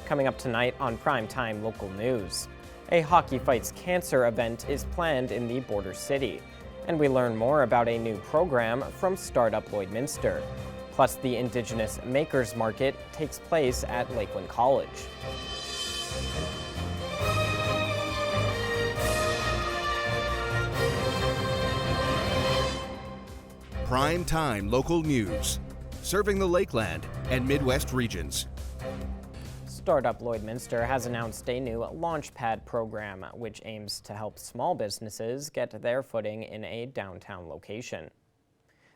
Coming up tonight on Primetime Local News. A Hockey Fights Cancer event is planned in the border city. And we learn more about a new program from Startup Lloydminster. Plus, the Indigenous Makers Market takes place at Lakeland College. Primetime Local News, serving the Lakeland and Midwest regions. Startup Lloydminster has announced a new Launchpad program, which aims to help small businesses get their footing in a downtown location.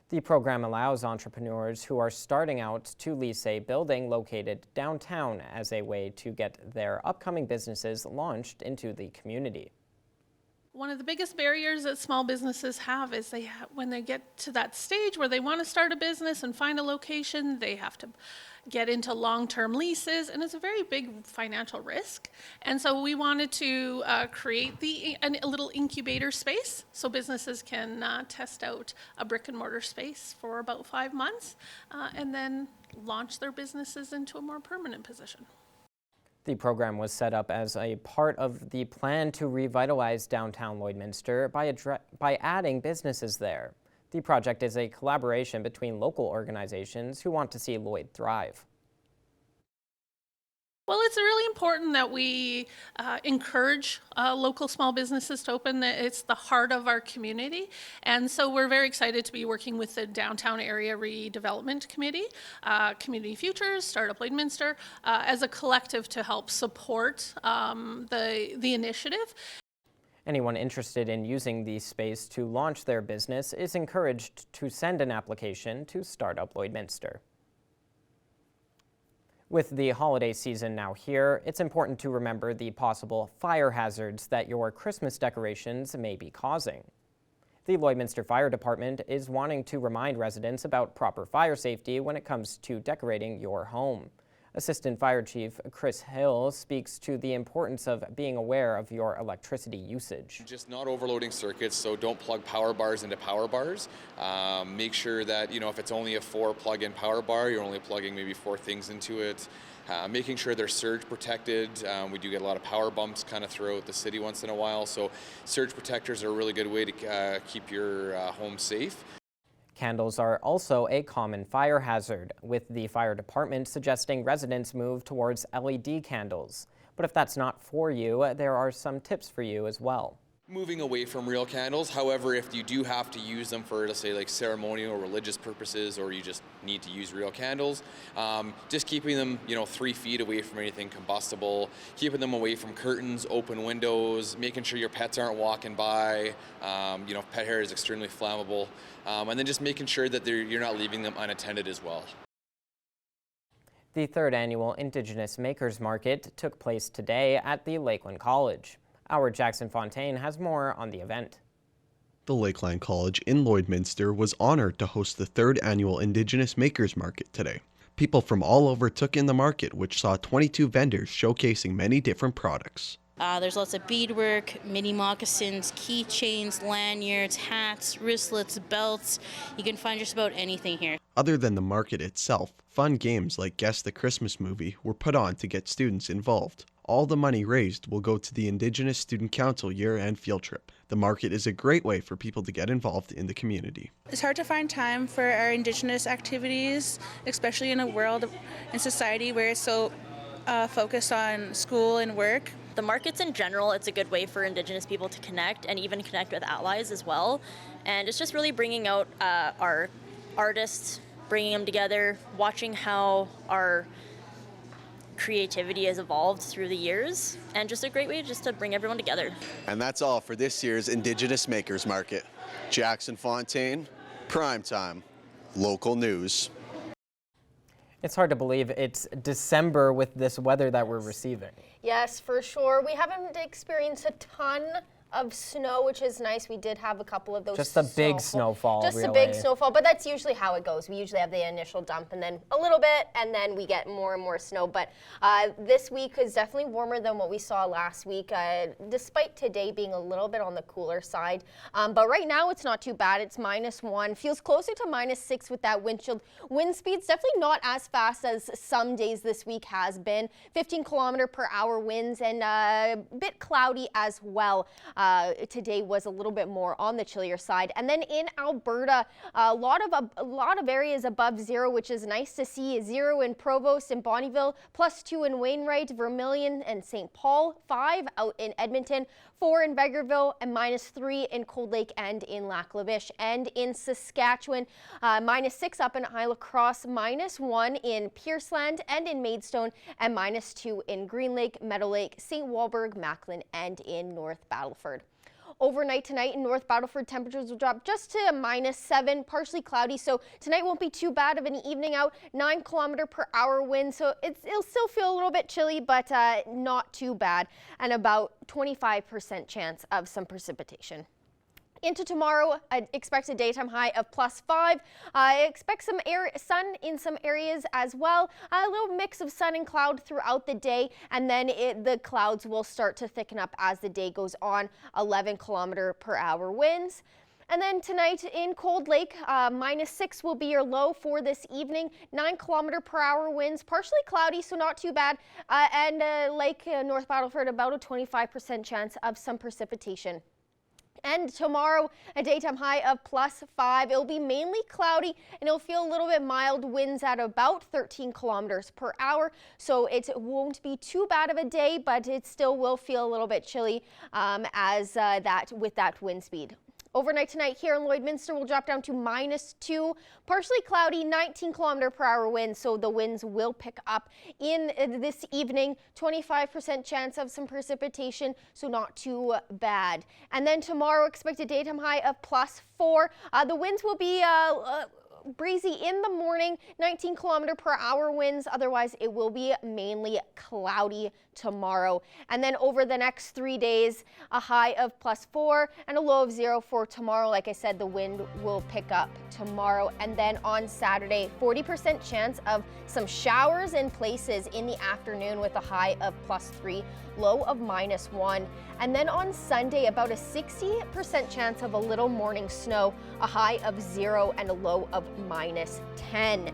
The program allows entrepreneurs who are starting out to lease a building located downtown as a way to get their upcoming businesses launched into the community. One of the biggest barriers that small businesses have is when they get to that stage where they want to start a business and find a location, they have to get into long-term leases, and it's a very big financial risk. And so we wanted to create a little incubator space so businesses can test out a brick and mortar space for about 5 months and then launch their businesses into a more permanent position. The program was set up as a part of the plan to revitalize downtown Lloydminster by adding businesses there. The project is a collaboration between local organizations who want to see Lloyd thrive. Well, it's really important that we encourage local small businesses to open. It's the heart of our community. And so we're very excited to be working with the Downtown Area Redevelopment Committee, Community Futures, Startup Lloydminster, as a collective to help support the initiative. Anyone interested in using the space to launch their business is encouraged to send an application to Startup Lloydminster. With the holiday season now here, it's important to remember the possible fire hazards that your Christmas decorations may be causing. The Lloydminster Fire Department is wanting to remind residents about proper fire safety when it comes to decorating your home. Assistant Fire Chief Chris Hill speaks to the importance of being aware of your electricity usage. Just not overloading circuits, so don't plug power bars into power bars. Make sure that, if it's only a 4 plug-in power bar, you're only plugging maybe 4 things into it. Making sure they're surge protected. We do get a lot of power bumps kind of throughout the city once in a while, so surge protectors are a really good way to keep your home safe. Candles are also a common fire hazard, with the fire department suggesting residents move towards LED candles. But if that's not for you, there are some tips for you as well. Moving away from real candles. However, if you do have to use them for, let's say, like ceremonial or religious purposes, or you just need to use real candles, just keeping them, 3 feet away from anything combustible, keeping them away from curtains, open windows, making sure your pets aren't walking by. Pet hair is extremely flammable, and then just making sure that you're not leaving them unattended as well. The 3rd annual Indigenous Makers Market took place today at the Lakeland College. Our Jackson Fontaine has more on the event. The Lakeland College in Lloydminster was honored to host the 3rd annual Indigenous Makers Market today. People from all over took in the market, which saw 22 vendors showcasing many different products. There's lots of beadwork, mini moccasins, keychains, lanyards, hats, wristlets, belts. You can find just about anything here. Other than the market itself, fun games like Guess the Christmas Movie were put on to get students involved. All the money raised will go to the Indigenous Student Council year-end field trip. The market is a great way for people to get involved in the community. It's hard to find time for our Indigenous activities, especially in a world and society where it's so focused on school and work. The markets in general, it's a good way for Indigenous people to connect and even connect with allies as well. And it's just really bringing out our artists, bringing them together, watching how our creativity has evolved through the years, and just a great way just to bring everyone together. And that's all for this year's Indigenous Makers Market. Jackson Fontaine, Primetime, Local News. It's hard to believe it's December with this weather that we're receiving. Yes, for sure. We haven't experienced a ton of snow, which is nice. We did have a couple of those. Just a big snowfall, Just really. a big snowfall, but that's usually how it goes. We usually have the initial dump and then a little bit, and then we get more and more snow. But this week is definitely warmer than what we saw last week, despite today being a little bit on the cooler side. But right now it's not too bad. It's -1. Feels closer to -6 with that wind chill. Wind speed's definitely not as fast as some days this week has been. 15-kilometer-per-hour winds and a bit cloudy as well. Today was a little bit more on the chillier side. And then in Alberta, a lot of areas above zero, which is nice to see. 0 in Provost and Bonnyville, +2 in Wainwright, Vermilion and St. Paul, 5 out in Edmonton, 4 in Vegreville, and -3 in Cold Lake and in Lac La Biche. And in Saskatchewan, -6 up in Isle Cross, -1 in Pierceland and in Maidstone, and -2 in Green Lake, Meadow Lake, St. Walburg, Macklin, and in North Battleford. Overnight tonight in North Battleford, temperatures will drop just to -7, partially cloudy, so tonight won't be too bad of an evening out. 9-kilometer-per-hour wind, so it'll still feel a little bit chilly, but not too bad, and about 25% chance of some precipitation. Into tomorrow, I expect a daytime high of +5. I expect some sun in some areas as well. A little mix of sun and cloud throughout the day, and then the clouds will start to thicken up as the day goes on. 11-kilometer-per-hour winds. And then tonight in Cold Lake, -6 will be your low for this evening. 9-kilometer-per-hour winds, partially cloudy, so not too bad. And Lake North Battleford, about a 25% chance of some precipitation. And tomorrow, a daytime high of +5. It'll be mainly cloudy and it'll feel a little bit mild, winds at about 13 kilometers per hour. So it won't be too bad of a day, but it still will feel a little bit chilly with that wind speed. Overnight tonight here in Lloydminster will drop down to -2, partially cloudy, 19-kilometer-per-hour winds, so the winds will pick up in this evening. 25% chance of some precipitation, so not too bad. And then tomorrow, expect a daytime high of +4. The winds will be breezy in the morning, 19-kilometer-per-hour winds. Otherwise, it will be mainly cloudy tomorrow. And then over the next 3 days, a high of +4 and a low of 0 for tomorrow. Like I said, the wind will pick up tomorrow. And then on Saturday, 40% chance of some showers in places in the afternoon with a high of +3, low of -1. And then on Sunday, about a 60% chance of a little morning snow, a high of 0 and a low of -10.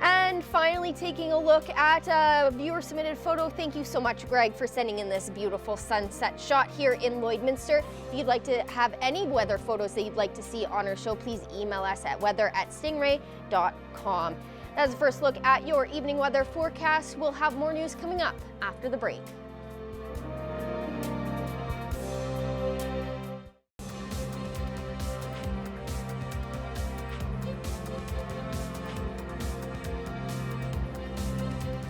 And finally, taking a look at a viewer-submitted photo. Thank you so much, Greg, for sending in this beautiful sunset shot here in Lloydminster. If you'd like to have any weather photos that you'd like to see on our show, please email us at weather@stingray.com. That's the first look at your evening weather forecast. We'll have more news coming up after the break.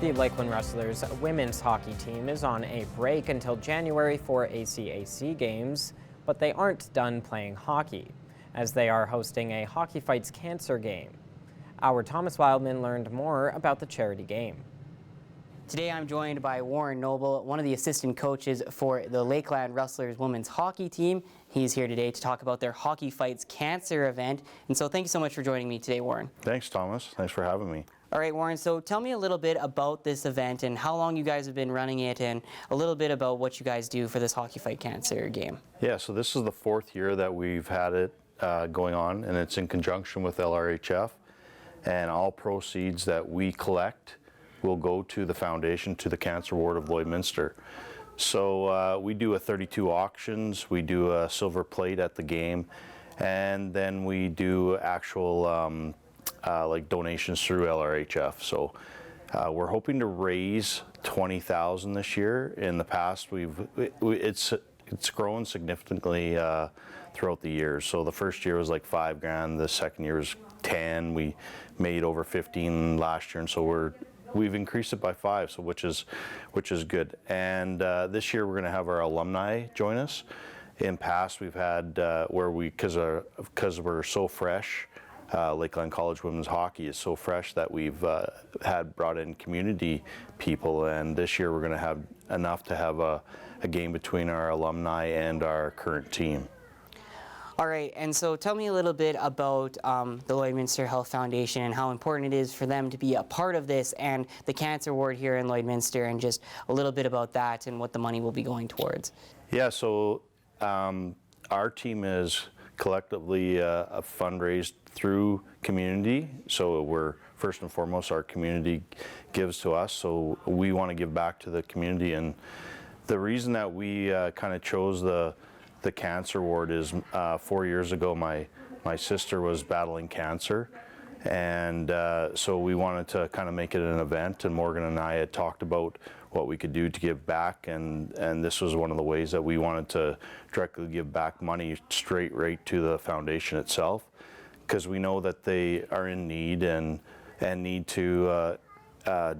The Lakeland Wrestlers women's hockey team is on a break until January for ACAC games, but they aren't done playing hockey, as they are hosting a Hockey Fights Cancer game. Our Thomas Wildman learned more about the charity game. Today I'm joined by Warren Noble, one of the assistant coaches for the Lakeland Wrestlers women's hockey team. He's here today to talk about their Hockey Fights Cancer event. And so thank you so much for joining me today, Warren. Thanks, Thomas. Thanks for having me. All right, Warren, so tell me a little bit about this event and how long you guys have been running it and a little bit about what you guys do for this Hockey Fight Cancer game. Yeah, so this is the 4th year that we've had it going on, and it's in conjunction with LRHF. And all proceeds that we collect will go to the foundation, to the Cancer Ward of Lloydminster. So we do a 32 auctions, we do a silver plate at the game, and then we do actual like donations through LRHF. So we're hoping to raise $20,000 this year. In the past, it's grown significantly throughout the years. So the first year was like $5,000, the second year was 10. We made over 15 last year, and so we've increased it by 5, so which is good. And this year we're going to have our alumni join us. In past, we've had where we, because we're so fresh, Lakeland College women's hockey is so fresh that we've had brought in community people, and this year we're going to have enough to have a game between our alumni and our current team. All right, and so tell me a little bit about the Lloydminster Health Foundation and how important it is for them to be a part of this and the cancer ward here in Lloydminster, and just a little bit about that and what the money will be going towards. Yeah, so our team is collectively fundraised through community, so we're first and foremost our community gives to us, so we want to give back to the community. And the reason that we kind of chose the cancer ward is 4 years ago my sister was battling cancer, and so we wanted to kind of make it an event, and Morgan and I had talked about what we could do to give back, and this was one of the ways that we wanted to directly give back money right to the foundation itself, because we know that they are in need and need to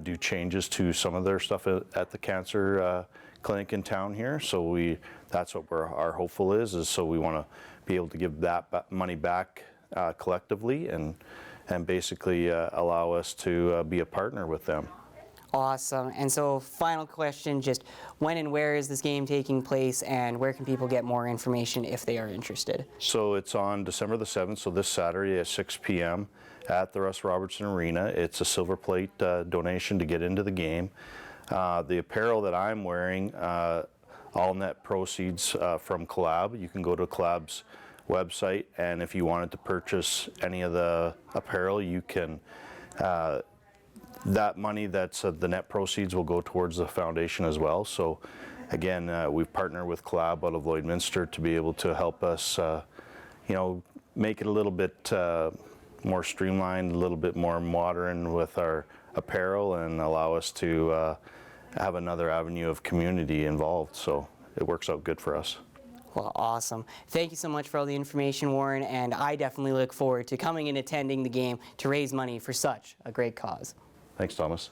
do changes to some of their stuff at the cancer clinic in town here. So that's what our hopeful is so we want to be able to give that money back collectively and basically allow us to be a partner with them. Awesome. And so final question, just when and where is this game taking place, and where can people get more information if they are interested? So it's on December the 7th, so this Saturday at 6 p.m. at the Russ Robertson Arena. It's a silver plate donation to get into the game. The apparel that I'm wearing, all net proceeds from Collab. You can go to Collab's website, and if you wanted to purchase any of the apparel, you can. That money that's the net proceeds will go towards the foundation as well. So again, we've partnered with Collab out of Lloydminster to be able to help us, make it a little bit more streamlined, a little bit more modern with our apparel, and allow us to have another avenue of community involved. So it works out good for us. Well, awesome. Thank you so much for all the information, Warren, and I definitely look forward to coming and attending the game to raise money for such a great cause. Thanks, Thomas.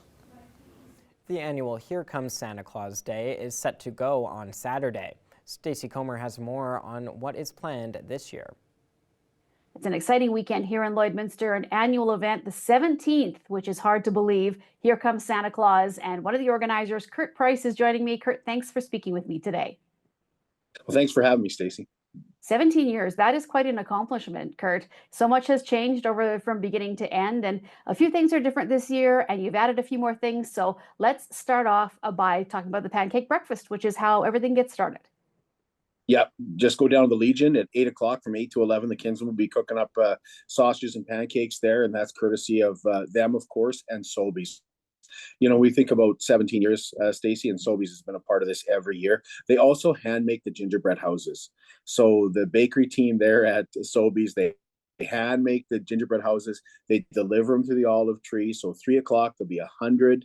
The annual Here Comes Santa Claus Day is set to go on Saturday. Stacey Comer has more on what is planned this year. It's an exciting weekend here in Lloydminster, an annual event, the 17th, which is hard to believe. Here comes Santa Claus, and one of the organizers, Kurt Price, is joining me. Kurt, thanks for speaking with me today. Well, thanks for having me, Stacey. 17 years, that is quite an accomplishment, Kurt. So much has changed from beginning to end, and a few things are different this year, and you've added a few more things. So let's start off by talking about the pancake breakfast, which is how everything gets started. Yep, just go down to the Legion at 8 o'clock from 8 to 11. The Kinsmen will be cooking up sausages and pancakes there, and that's courtesy of them, of course, and Sobeys. We think about 17 years, Stacey, and Sobeys has been a part of this every year. They also hand make the gingerbread houses. So the bakery team there at Sobeys, they hand make the gingerbread houses. They deliver them to the olive tree. So 3 o'clock, there'll be 100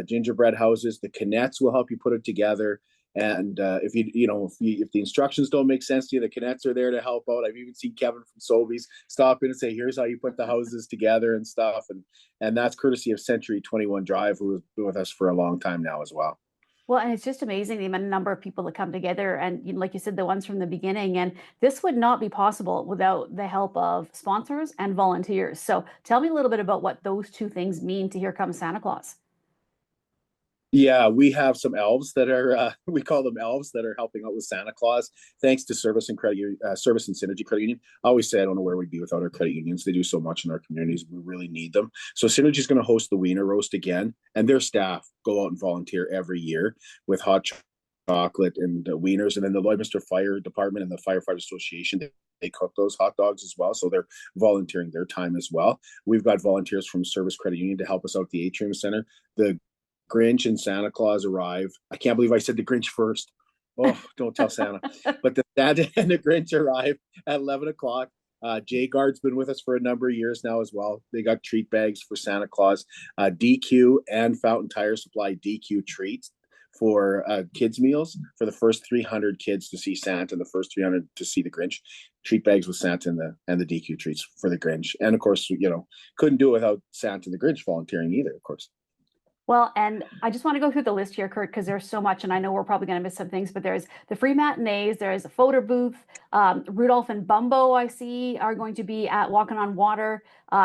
gingerbread houses. The Canettes will help you put it together. And if the instructions don't make sense to you, the Canettes are there to help out. I've even seen Kevin from Sobeys stop in and say, "Here's how you put the houses together and stuff." And that's courtesy of Century 21 Drive, who has been with us for a long time now as well. Well, and it's just amazing the number of people that come together, and like you said, the ones from the beginning. And this would not be possible without the help of sponsors and volunteers. So tell me a little bit about what those two things mean to Here Comes Santa Claus. Yeah, we have some elves that are, we call them elves, that are helping out with Santa Claus, thanks to Service and Synergy Credit Union. I always say I don't know where we'd be without our credit unions. They do so much in our communities. We really need them. So Synergy is going to host the Wiener Roast again, and their staff go out and volunteer every year with hot chocolate and wieners. And then the Lloydminster Fire Department and the Firefighter Association, they cook those hot dogs as well. So they're volunteering their time as well. We've got volunteers from Service Credit Union to help us out the Atrium Center. The Grinch and Santa Claus arrive. I can't believe I said the Grinch first. Oh, don't tell Santa. But the Santa and the Grinch arrive at 11 o'clock. Jay Guard's been with us for a number of years now as well. They got treat bags for Santa Claus. DQ and Fountain Tire supply DQ treats for kids' meals for the first 300 kids to see Santa and the first 300 to see the Grinch. Treat bags with Santa and the DQ treats for the Grinch. And of course, couldn't do it without Santa and the Grinch volunteering either, of course. Well, and I just want to go through the list here, Kurt, because there's so much, and I know we're probably going to miss some things, but there's the free matinees, there's a photo booth, Rudolph and Bumbo, I see, are going to be at Walking on Water.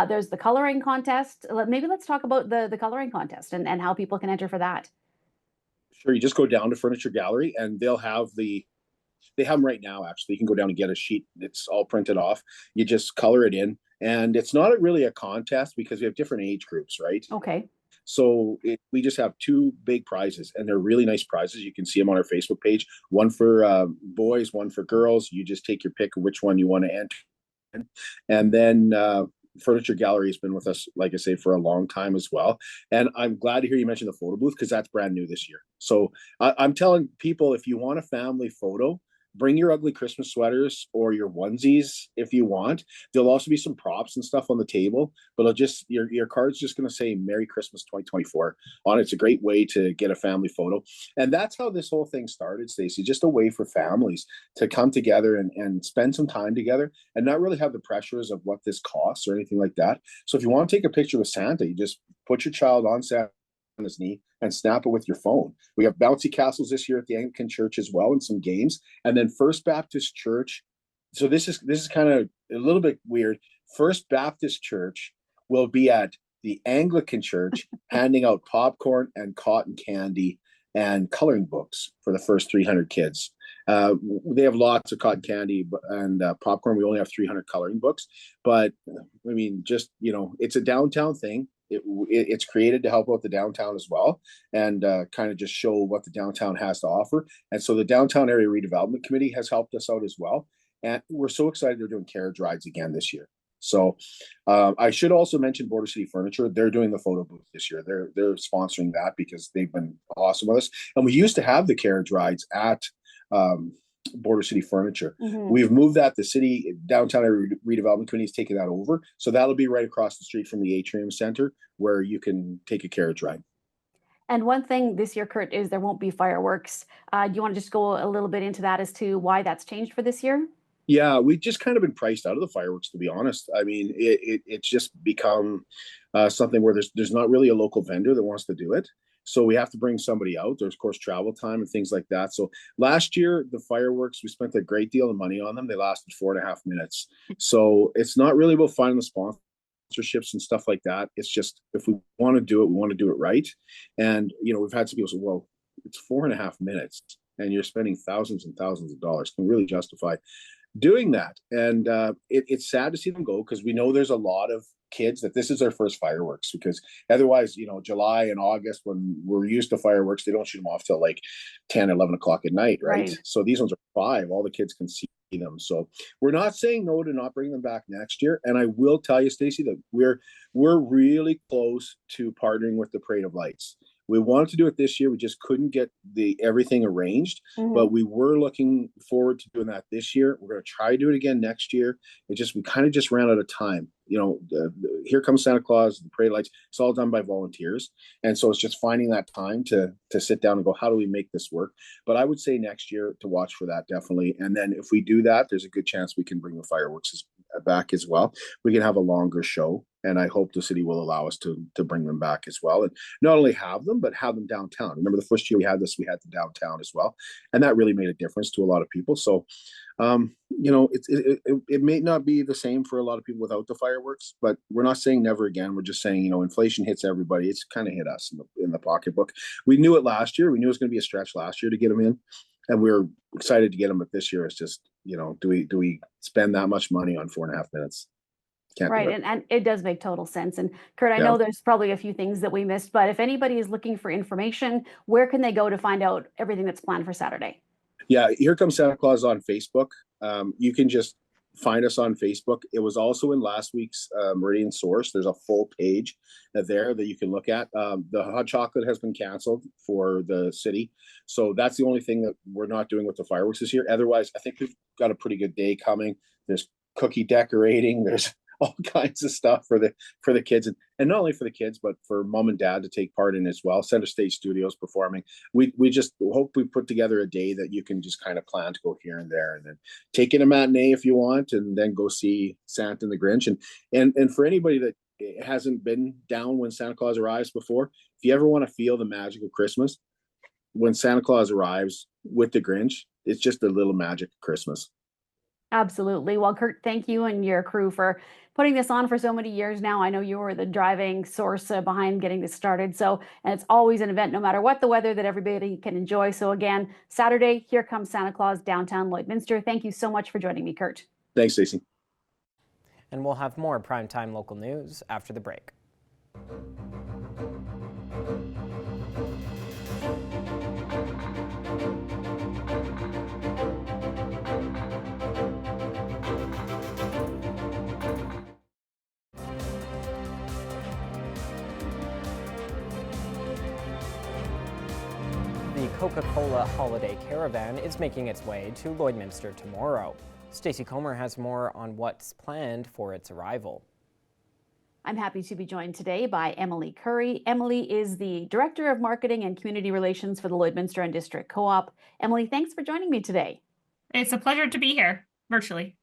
There's the coloring contest. Maybe let's talk about the coloring contest and how people can enter for that. Sure, you just go down to Furniture Gallery and they have them right now, actually. You can go down and get a sheet. It's all printed off. You just color it in. And it's not really a contest because we have different age groups, right? Okay. So we just have two big prizes, and they're really nice prizes. You can see them on our Facebook page. One for boys, one for girls. You just take your pick of which one you want to enter. And then Furniture Gallery has been with us, like I say, for a long time as well. And I'm glad to hear you mention the photo booth because that's brand new this year. So I'm telling people, if you want a family photo, bring your ugly Christmas sweaters or your onesies if you want. There'll also be some props and stuff on the table, but it'll just your card's just going to say Merry Christmas 2024 on it. It's a great way to get a family photo. And that's how this whole thing started, Stacey, just a way for families to come together and spend some time together and not really have the pressures of what this costs or anything like that. So if you want to take a picture with Santa, you just put your child on Santa's knee and snap it with your phone. We have bouncy castles this year at the Anglican Church as well, and some games. And then First Baptist Church. So this is kind of a little bit weird. First Baptist Church will be at the Anglican Church handing out popcorn and cotton candy and coloring books for the first 300 kids. They have lots of cotton candy and popcorn. We only have 300 coloring books, but I mean, just, it's a downtown thing. It's created to help out the downtown as well, and kind of just show what the downtown has to offer. And so the Downtown Area Redevelopment Committee has helped us out as well. And we're so excited they're doing carriage rides again this year. So I should also mention Border City Furniture. They're doing the photo booth this year. They're sponsoring that because they've been awesome with us. And we used to have the carriage rides at Border City Furniture. Mm-hmm. We've moved that. The city downtown redevelopment committee is taking that over. So that'll be right across the street from the Atrium Center where you can take a carriage ride. And one thing this year, Kurt, is there won't be fireworks. Do you want to just go a little bit into that as to why that's changed for this year? Yeah, we've just kind of been priced out of the fireworks, to be honest. I mean, it's just become something where there's not really a local vendor that wants to do it. So we have to bring somebody out. There's, of course, travel time and things like that. So last year, the fireworks, we spent a great deal of money on them. They lasted 4.5 minutes. So it's not really about finding the sponsorships and stuff like that. It's just, if we want to do it, we want to do it right. And, we've had some people say, well, it's 4.5 minutes and you're spending thousands and thousands of dollars. Can we really justify doing that? And it's sad to see them go because we know there's a lot of kids that this is their first fireworks, because otherwise, July and August, when we're used to fireworks, they don't shoot them off till like 10, 11 o'clock at night, right? So these ones are 5. All the kids can see them. So we're not saying no to not bringing them back next year. And I will tell you, Stacey, that we're really close to partnering with the Parade of Lights. We wanted to do it this year. We just couldn't get everything arranged, but we were looking forward to doing that this year. We're going to try to do it again next year. We kind of just ran out of time. Here Comes Santa Claus, the Parade Lights. It's all done by volunteers, and so it's just finding that time to sit down and go, how do we make this work? But I would say next year to watch for that, definitely. And then if we do that, there's a good chance we can bring the fireworks back as well. We can have a longer show, and I hope the city will allow us to bring them back as well, and not only have them, but have them downtown. Remember the first year we had this, we had the downtown as well, and that really made a difference to a lot of people. So it may not be the same for a lot of people without the fireworks, but we're not saying never again. We're just saying, inflation hits everybody. It's kind of hit us in the pocketbook. We knew it last year. We knew it was going to be a stretch last year to get them in, and we were excited to get them. But this year, it's just, do we spend that much money on 4.5 minutes? Can't right, and it does make total sense. And Kurt, I know there's probably a few things that we missed, but if anybody is looking for information, where can they go to find out everything that's planned for Saturday? Yeah, Here Comes Santa Claus on Facebook. You can just find us on Facebook. It was also in last week's Meridian Source. There's a full page there that you can look at. The hot chocolate has been canceled for the city. So that's the only thing that we're not doing with the fireworks this year. Otherwise, I think we've got a pretty good day coming. There's cookie decorating. There's all kinds of stuff for the kids, and not only for the kids, but for mom and dad to take part in as well. Center Stage Studios performing. We just hope we put together a day that you can just kind of plan to go here and there, and then take in a matinee if you want, and then go see Santa and the Grinch. And for anybody that hasn't been down when Santa Claus arrives before, if you ever want to feel the magic of Christmas, when Santa Claus arrives with the Grinch, it's just a little magic of Christmas. Absolutely. Well, Kurt, thank you and your crew for putting this on for so many years now. I know you were the driving source behind getting this started. So, and it's always an event, no matter what the weather, that everybody can enjoy. So again, Saturday, Here Comes Santa Claus, downtown Lloydminster. Thank you so much for joining me, Kurt. Thanks, Stacey. And we'll have more primetime local news after the break. The Coca-Cola Holiday Caravan is making its way to Lloydminster tomorrow. Stacey Comer has more on what's planned for its arrival. I'm happy to be joined today by Emily Curry. Emily is the Director of Marketing and Community Relations for the Lloydminster and District Co-op. Emily, thanks for joining me today. It's a pleasure to be here virtually.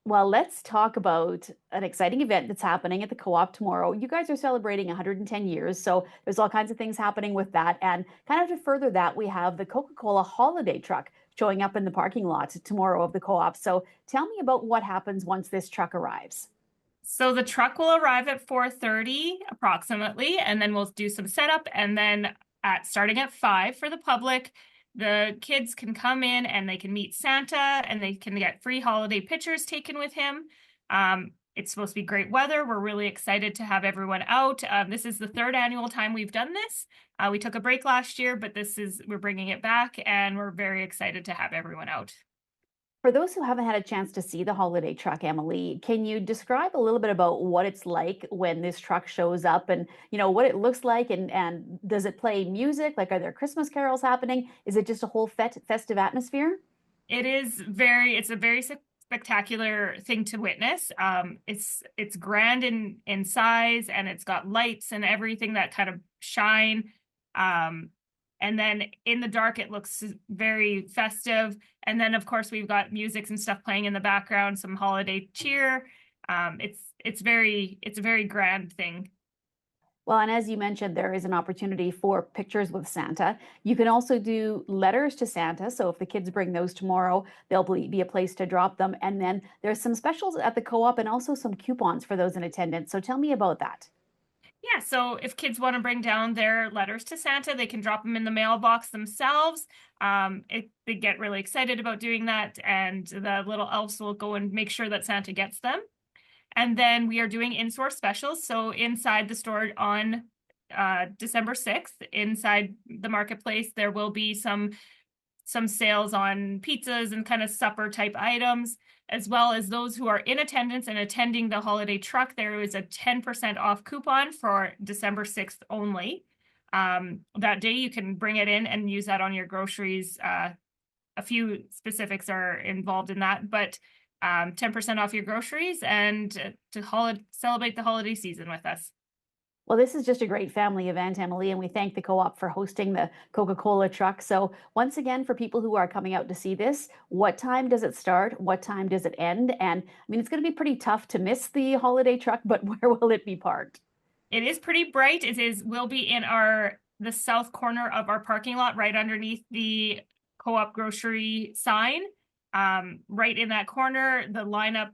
Well, let's talk about an exciting event that's happening at the Co-op tomorrow. You guys are celebrating 110 years, so there's all kinds of things happening with that. And kind of to further that, we have the Coca-Cola holiday truck showing up in the parking lot tomorrow of the Co-op. So tell me about what happens once this truck arrives. So the truck will arrive at 4:30 approximately, and then we'll do some setup, and then starting at 5 for the public, the kids can come in and they can meet Santa and they can get free holiday pictures taken with him. It's supposed to be great weather. We're really excited to have everyone out. This is the 3rd annual time we've done this. We took a break last year, but we're bringing it back, and we're very excited to have everyone out. For those who haven't had a chance to see the holiday truck, Emily, can you describe a little bit about what it's like when this truck shows up and, what it looks like, and does it play music? Like, are there Christmas carols happening? Is it just a whole festive atmosphere? It's a very spectacular thing to witness. It's grand in size, and it's got lights and everything that kind of shine. And then in the dark, it looks very festive. And then, of course, we've got music and stuff playing in the background, some holiday cheer. It's a very grand thing. Well, and as you mentioned, there is an opportunity for pictures with Santa. You can also do letters to Santa. So if the kids bring those tomorrow, there'll be a place to drop them. And then there's some specials at the Co-op and also some coupons for those in attendance. So tell me about that. Yeah, so if kids want to bring down their letters to Santa, they can drop them in the mailbox themselves. They get really excited about doing that, and the little elves will go and make sure that Santa gets them. And then we are doing in-store specials. So inside the store on December 6th, inside the marketplace, there will be some sales on pizzas and kind of supper type items, as well as those who are in attendance and attending the holiday truck. There is a 10% off coupon for December 6th only. That day you can bring it in and use that on your groceries. A few specifics are involved in that, but 10% off your groceries and to celebrate the holiday season with us. Well, this is just a great family event, Emily, and we thank the Co-op for hosting the Coca-Cola truck. So once again, for people who are coming out to see this, what time does it start? What time does it end? And I mean, it's going to be pretty tough to miss the holiday truck, but where will it be parked? It is pretty bright. Will be in the south corner of our parking lot, right underneath the Co-op grocery sign. Right in that corner, the lineup,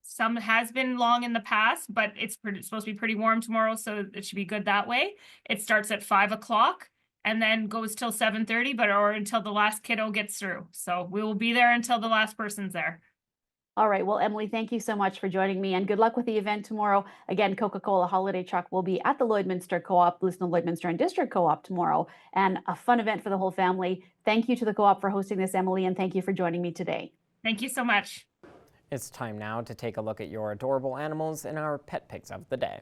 some has been long in the past, but it's supposed to be pretty warm tomorrow, so it should be good that way. It starts at 5 o'clock and then goes till 7:30, or until the last kiddo gets through. So we will be there until the last person's there. All right. Well, Emily, thank you so much for joining me, and good luck with the event tomorrow. Again, Coca-Cola holiday truck will be at the Lloydminster Co-op, Lloydminster and District Co-op tomorrow, and a fun event for the whole family. Thank you to the Co-op for hosting this, Emily, and thank you for joining me today. Thank you so much. It's time now to take a look at your adorable animals in our pet picks of the day.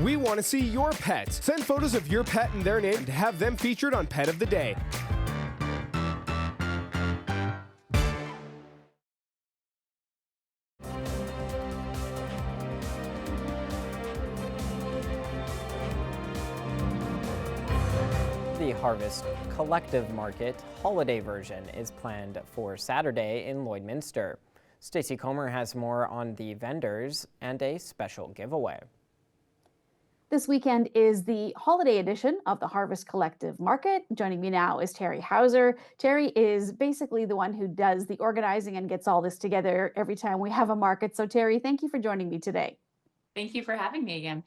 We want to see your pets. Send photos of your pet and their name to have them featured on Pet of the Day. the Harvest Collective Market holiday version is planned for Saturday in Lloydminster. Stacey Comer has more on the vendors and a special giveaway. This weekend is the holiday edition of the Harvest Collective Market. Joining me now is Terry Hauser. Terry is basically the one who does the organizing and gets all this together every time we have a market. So Terry, thank you for joining me today. Thank you for having me again.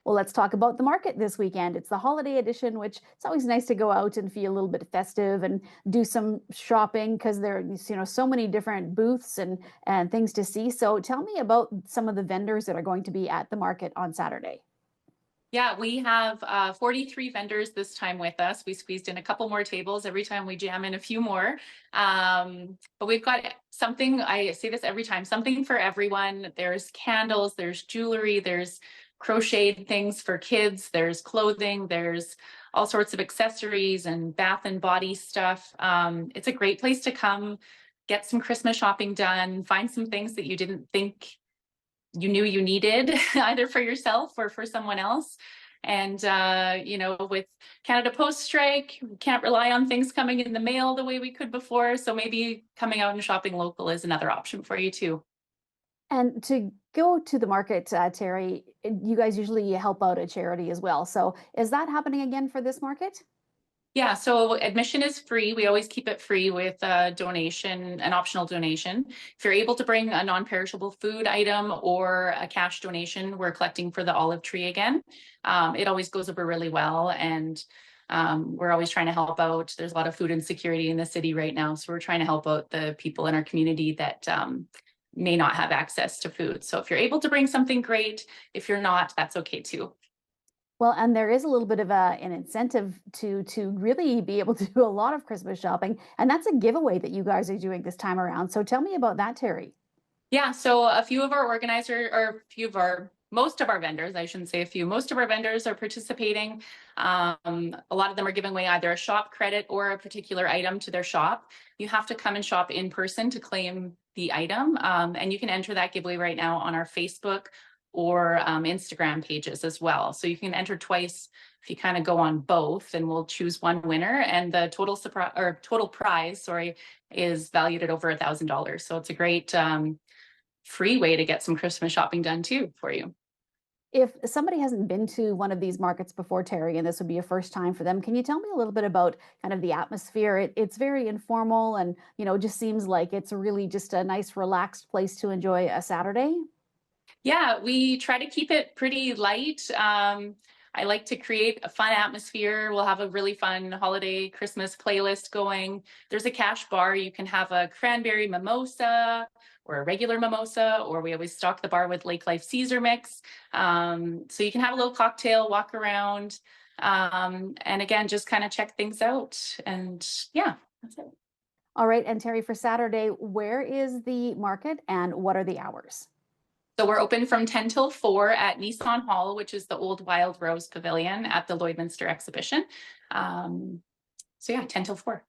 Well, let's talk about the market this weekend. It's the holiday edition, which it's always nice to go out and feel a little bit festive and do some shopping because there are so many different booths and things to see. So tell me about some of the vendors that are going to be at the market on Saturday. Yeah, we have 43 vendors this time with us. We squeezed in a couple more tables every time we jam in a few more. But we've got something, I say this every time, something for everyone. There's candles, there's jewelry, there's crocheted things for kids, there's clothing, there's all sorts of accessories and bath and body stuff. It's a great place to come, get some Christmas shopping done, find some things that you didn't think you knew you needed either for yourself or for someone else. And, with Canada Post strike, we can't rely on things coming in the mail the way we could before. So maybe coming out and shopping local is another option for you too. And to go to the market, Terry, you guys usually help out a charity as well. So is that happening again for this market? Yeah, so admission is free. We always keep it free with a donation, an optional donation. If you're able to bring a non-perishable food item or a cash donation, we're collecting for the olive tree again. It always goes over really well, and we're always trying to help out. There's a lot of food insecurity in the city right now, so we're trying to help out the people in our community that may not have access to food. So if you're able to bring something, great. If you're not, that's okay too. Well, and there is a little bit of an incentive to really be able to do a lot of Christmas shopping, and that's a giveaway that you guys are doing this time around. So tell me about that, Terry. Yeah, so a few of our organizers, or most of our vendors, I shouldn't say a few, most of our vendors are participating. A lot of them are giving away either a shop credit or a particular item to their shop. You have to come and shop in person to claim the item, and you can enter that giveaway right now on our Facebook or Instagram pages as well. So you can enter twice if you kind of go on both, and we'll choose one winner. And the total prize, is valued at over $1,000. So it's a great free way to get some Christmas shopping done too for you. If somebody hasn't been to one of these markets before, Terry, and this would be a first time for them, can you tell me a little bit about kind of the atmosphere? It's very informal, and just seems like it's really just a nice, relaxed place to enjoy a Saturday. Yeah, we try to keep it pretty light. I like to create a fun atmosphere. We'll have a really fun holiday Christmas playlist going. There's a cash bar. You can have a cranberry mimosa or a regular mimosa, or we always stock the bar with Lake Life Caesar mix. So you can have a little cocktail, walk around, and again, just kind of check things out. And yeah, that's it. All right. And Terry, for Saturday, where is the market and what are the hours? So we're open from 10 till 4 at Nissan Hall, which is the old Wild Rose Pavilion at the Lloydminster exhibition. So yeah, 10 till 4.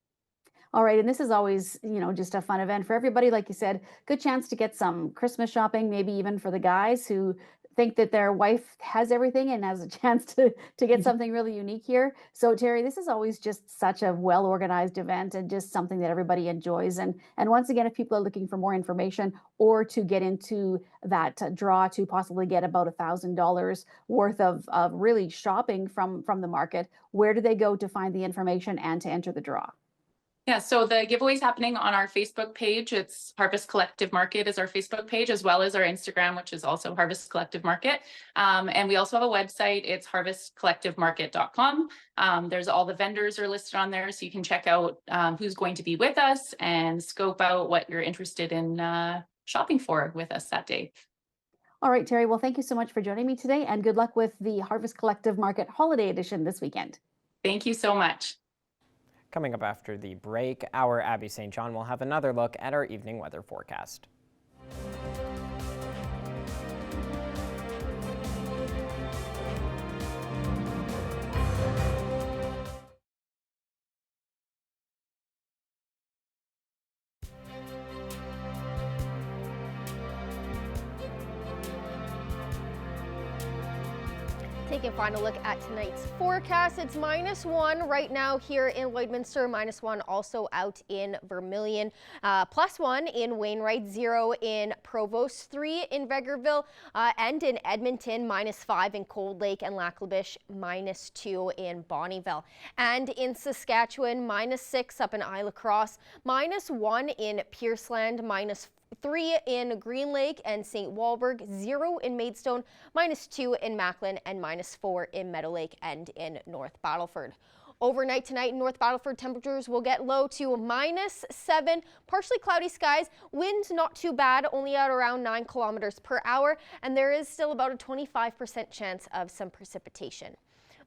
All right, and this is always, just a fun event for everybody. Like you said, good chance to get some Christmas shopping, maybe even for the guys who think that their wife has everything and has a chance to get something really unique here. So Terry, this is always just such a well-organized event and just something that everybody enjoys. And once again, if people are looking for more information or to get into that draw to possibly get about $1,000 worth of really shopping from the market, where do they go to find the information and to enter the draw? Yeah, so the giveaway is happening on our Facebook page. It's Harvest Collective Market is our Facebook page, as well as our Instagram, which is also Harvest Collective Market. And we also have a website. It's harvestcollectivemarket.com. There's all the vendors are listed on there, so you can check out who's going to be with us and scope out what you're interested in shopping for with us that day. All right, Terry. Well, thank you so much for joining me today, and good luck with the Harvest Collective Market Holiday Edition this weekend. Thank you so much. Coming up after the break, our Abby St. John will have another look at our evening weather forecast. Taking a final look at tonight's forecast, it's -1 right now here in Lloydminster, -1 also out in Vermilion, +1 in Wainwright, 0 in Provost, 3 in Vegreville, and in Edmonton, -5 in Cold Lake and Lac-La-Biche, -2 in Bonnyville. And in Saskatchewan, -6 up in Isle Cross, -1 in Pierceland, -3 in Green Lake and St. Walburg, 0 in Maidstone, -2 in Macklin, and -4 in Meadow Lake and in North Battleford. Overnight tonight in North Battleford, temperatures will get low to -7, partially cloudy skies, winds not too bad, only at around 9 kilometers per hour, and there is still about a 25% chance of some precipitation.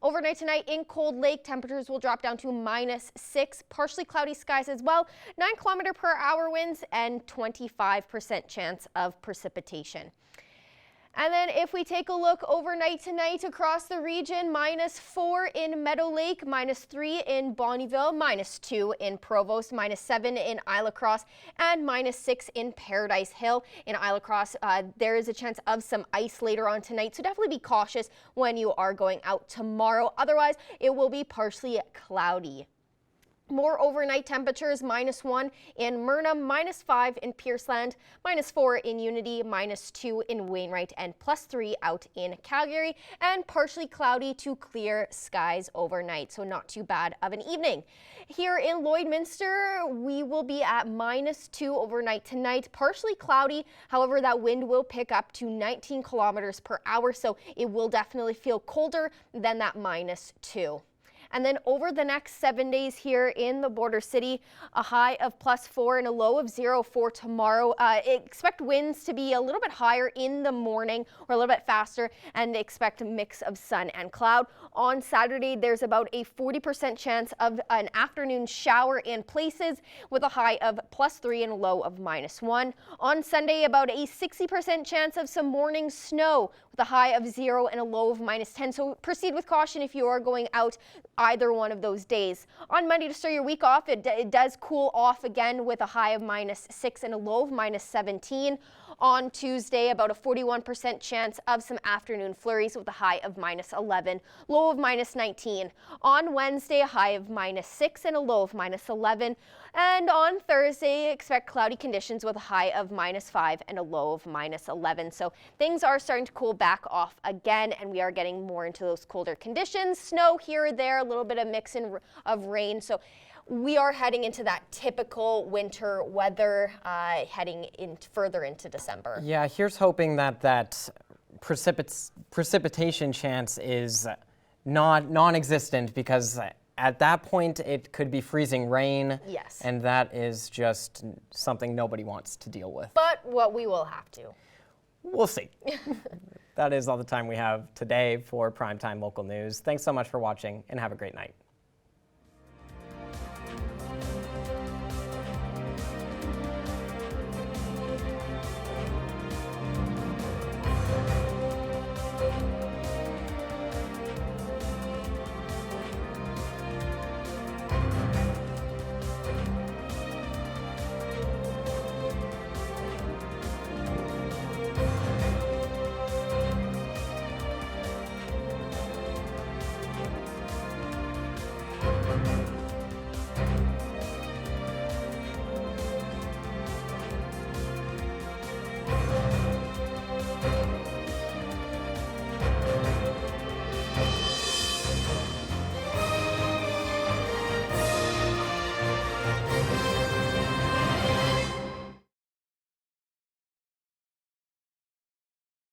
Overnight tonight in Cold Lake, temperatures will drop down to -6, partially cloudy skies as well, 9 kilometer per hour winds, and 25% chance of precipitation. And then if we take a look overnight tonight across the region, -4 in Meadow Lake, -3 in Bonnyville, -2 in Provost, -7 in Isle Cross, and -6 in Paradise Hill. In Isle Cross, there is a chance of some ice later on tonight, so definitely be cautious when you are going out tomorrow. Otherwise, it will be partially cloudy. More overnight temperatures, -1 in Myrna, -5 in Pierceland, -4 in Unity, -2 in Wainwright, and +3 out in Calgary, and partially cloudy to clear skies overnight, so not too bad of an evening. Here in Lloydminster, we will be at -2 overnight tonight, partially cloudy. However, that wind will pick up to 19 kilometers per hour, so it will definitely feel colder than that -2. And then over the next 7 days here in the border city, a high of +4 and a low of 0 for tomorrow. Expect winds to be a little bit higher in the morning or a little bit faster, and expect a mix of sun and cloud. On Saturday, there's about a 40% chance of an afternoon shower in places with a high of +3 and a low of -1. On Sunday, about a 60% chance of some morning snow with a high of 0 and a low of -10. So proceed with caution if you are going out either one of those days. On Monday, to start your week off, it does cool off again with a high of -6 and a low of -17. On Tuesday, about a 41% chance of some afternoon flurries with a high of -11, low of -19. On Wednesday, a high of -6 and a low of -11. And on Thursday, expect cloudy conditions with a high of -5 and a low of -11. So things are starting to cool back off again, and we are getting more into those colder conditions. Snow here or there, a little bit of mix of rain. So we are heading into that typical winter weather, heading in further into December. Yeah, here's hoping that precipitation chance is non-existent, because at that point it could be freezing rain. Yes. And that is just something nobody wants to deal with. But what we will have to. We'll see. That is all the time we have today for Primetime Local News. Thanks so much for watching, and have a great night.